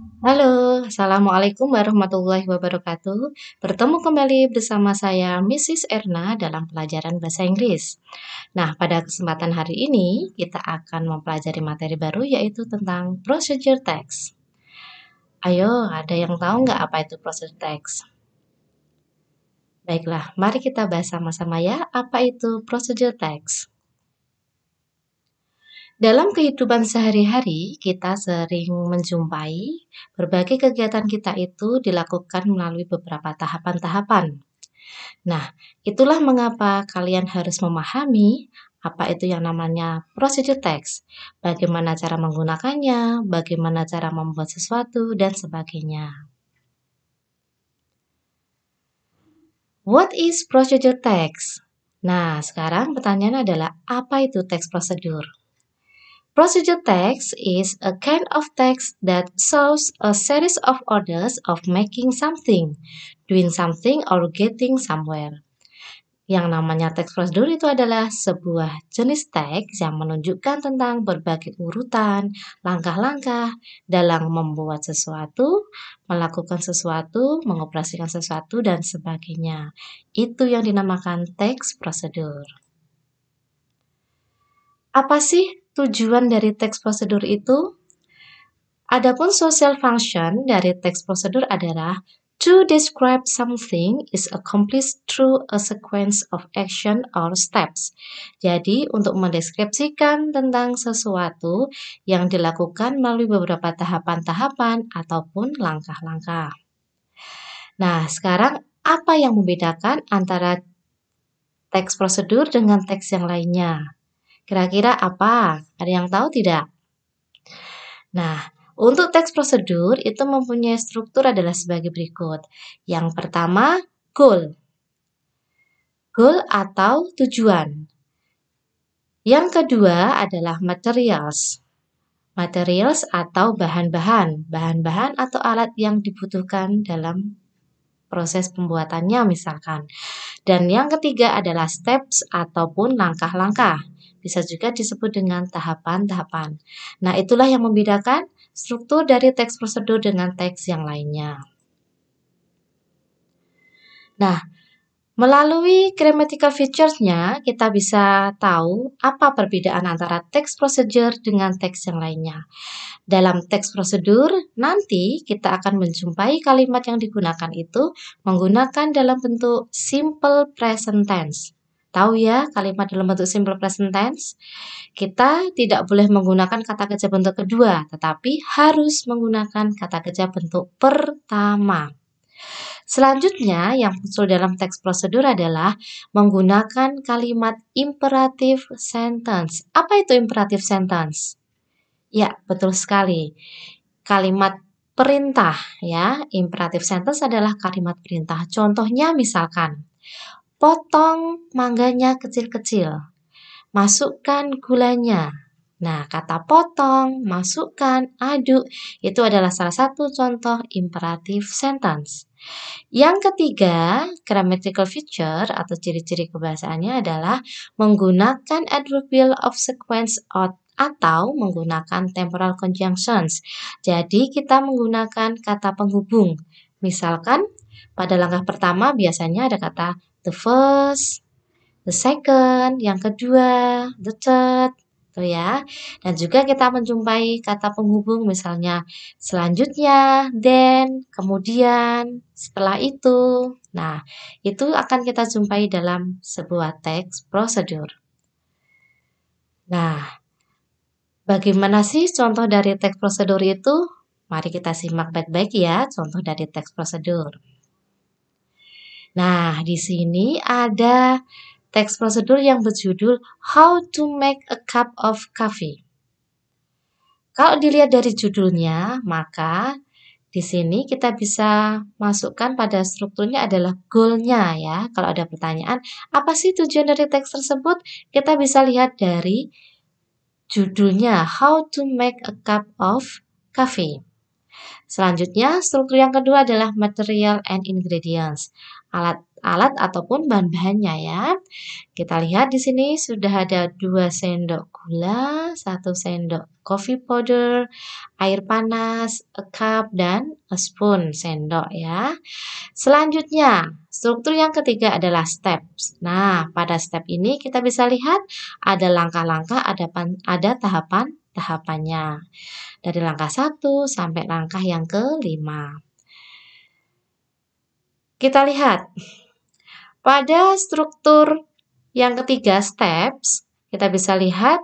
Halo, Assalamualaikum warahmatullahi wabarakatuh. Bertemu kembali bersama saya, Mrs. Erna, dalam pelajaran bahasa Inggris. Nah, pada kesempatan hari ini, kita akan mempelajari materi baru, yaitu tentang procedure text. Ayo, ada yang tahu nggak apa itu procedure text? Baiklah, mari kita bahas sama-sama ya, apa itu procedure text. Dalam kehidupan sehari-hari, kita sering menjumpai berbagai kegiatan kita itu dilakukan melalui beberapa tahapan-tahapan. Nah, itulah mengapa kalian harus memahami apa itu yang namanya procedure text, bagaimana cara menggunakannya, bagaimana cara membuat sesuatu, dan sebagainya. What is procedure text? Nah, sekarang pertanyaannya adalah apa itu text prosedur? Procedure text is a kind of text that shows a series of orders of making something, doing something, or getting somewhere. Yang namanya teks prosedur itu adalah sebuah jenis teks yang menunjukkan tentang berbagai urutan, langkah-langkah dalam membuat sesuatu, melakukan sesuatu, mengoperasikan sesuatu, dan sebagainya. Itu yang dinamakan teks prosedur. Apa sih tujuan dari teks prosedur itu? Adapun social function dari teks prosedur adalah to describe something is accomplished through a sequence of action or steps. Jadi, untuk mendeskripsikan tentang sesuatu yang dilakukan melalui beberapa tahapan-tahapan ataupun langkah-langkah. Nah, sekarang apa yang membedakan antara teks prosedur dengan teks yang lainnya? Kira-kira apa? Ada yang tahu tidak? Nah, untuk teks prosedur itu mempunyai struktur adalah sebagai berikut. Yang pertama, goal. Goal atau tujuan. Yang kedua adalah materials. Materials atau bahan-bahan. Bahan-bahan atau alat yang dibutuhkan dalam proses pembuatannya misalkan. Dan yang ketiga adalah steps ataupun langkah-langkah. Bisa juga disebut dengan tahapan-tahapan. Nah, itulah yang membedakan struktur dari teks prosedur dengan teks yang lainnya. Nah, melalui grammatical features-nya, kita bisa tahu apa perbedaan antara teks procedure dengan teks yang lainnya. Dalam teks prosedur, nanti kita akan menjumpai kalimat yang digunakan itu menggunakan dalam bentuk simple present tense. Tahu ya kalimat dalam bentuk simple present tense? Kita tidak boleh menggunakan kata kerja bentuk kedua, tetapi harus menggunakan kata kerja bentuk pertama. Selanjutnya, yang muncul dalam teks prosedur adalah menggunakan kalimat imperative sentence. Apa itu imperative sentence? Ya, betul sekali. Kalimat perintah ya. Imperative sentence adalah kalimat perintah. Contohnya misalkan, potong mangganya kecil-kecil. Masukkan gulanya. Nah, kata potong, masukkan, aduk, itu adalah salah satu contoh imperative sentence. Yang ketiga, grammatical feature atau ciri-ciri kebahasaannya adalah menggunakan adverbial of sequence atau menggunakan temporal conjunctions. Jadi, kita menggunakan kata penghubung. Misalkan, pada langkah pertama biasanya ada kata the first, the second, yang kedua, the third, tuh ya. Dan juga kita menjumpai kata penghubung misalnya selanjutnya, then, kemudian, setelah itu. Nah, itu akan kita jumpai dalam sebuah teks prosedur. Nah, bagaimana sih contoh dari teks prosedur itu? Mari kita simak baik-baik ya contoh dari teks prosedur. Nah, di sini ada teks prosedur yang berjudul How to Make a Cup of Coffee. Kalau dilihat dari judulnya, maka di sini kita bisa masukkan pada strukturnya adalah goal-nya ya. Kalau ada pertanyaan, apa sih tujuan dari teks tersebut? Kita bisa lihat dari judulnya How to Make a Cup of Coffee. Selanjutnya, struktur yang kedua adalah material and ingredients. alat ataupun bahan-bahannya ya. Kita lihat di sini sudah ada 2 sendok gula, 1 sendok coffee powder, air panas, a cup, dan a spoon, sendok ya. Selanjutnya, struktur yang ketiga adalah steps. Nah, pada step ini kita bisa lihat ada langkah-langkah, ada tahapan-tahapannya. Dari langkah 1 sampai langkah yang kelima. Kita lihat, pada struktur yang ketiga, steps, kita bisa lihat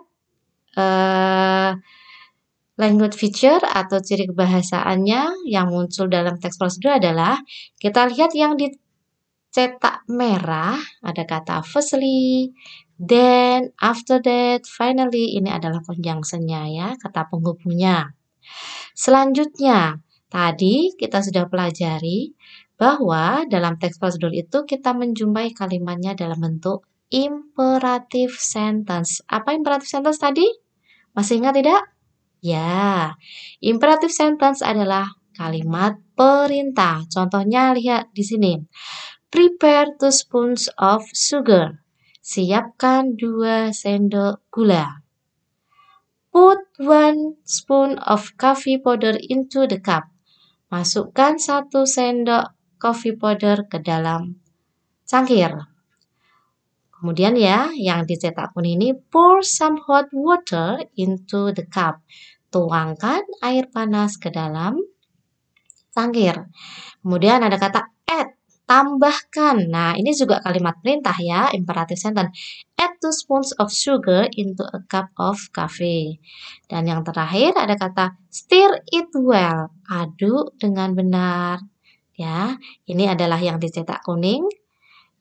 language feature atau ciri kebahasaannya yang muncul dalam teks prosedur adalah, kita lihat yang dicetak merah, ada kata firstly, then, after that, finally, ini adalah conjunction-nya ya, kata penghubungnya. Selanjutnya, tadi kita sudah pelajari bahwa dalam teks prosedur itu kita menjumpai kalimatnya dalam bentuk imperative sentence. Apa imperative sentence tadi? Masih ingat tidak? Ya, imperative sentence adalah kalimat perintah. Contohnya lihat di sini. Prepare 2 spoons of sugar. Siapkan 2 sendok gula. Put 1 spoon of coffee powder into the cup. Masukkan 1 sendok coffee powder ke dalam cangkir. Kemudian ya, yang dicetak kuning ini, pour some hot water into the cup. Tuangkan air panas ke dalam cangkir. Kemudian ada kata add, tambahkan. Nah, ini juga kalimat perintah ya, imperative sentence. Add 2 spoons of sugar into a cup of coffee. Dan yang terakhir ada kata stir it well, aduk dengan benar. Ya, ini adalah yang dicetak kuning.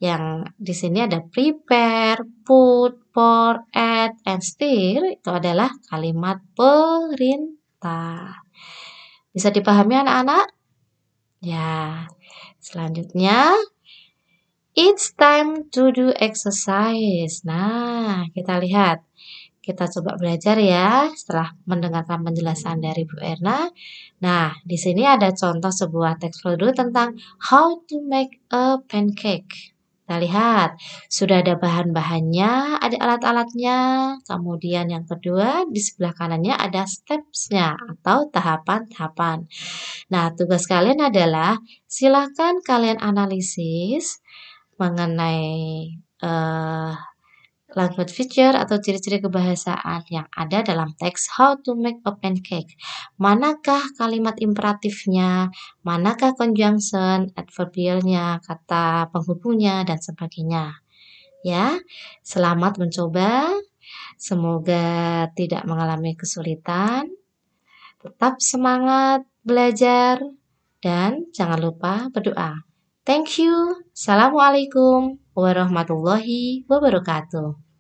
Yang di sini ada prepare, put, pour, add, and stir. Itu adalah kalimat perintah. Bisa dipahami anak-anak? Ya, selanjutnya, it's time to do exercise. Nah, kita lihat. Kita coba belajar ya setelah mendengarkan penjelasan dari Bu Erna. Nah, di sini ada contoh sebuah teks prosedur tentang how to make a pancake. Kita lihat, sudah ada bahan-bahannya, ada alat-alatnya. Kemudian yang kedua, di sebelah kanannya ada steps-nya atau tahapan-tahapan. Nah, tugas kalian adalah silakan kalian analisis mengenai language feature atau ciri-ciri kebahasaan yang ada dalam teks how to make a pancake. Manakah kalimat imperatifnya, manakah conjunction, adverbialnya, kata penghubungnya, dan sebagainya. Ya, selamat mencoba. Semoga tidak mengalami kesulitan. Tetap semangat belajar dan jangan lupa berdoa. Thank you. Assalamualaikum warahmatullahi wabarakatuh.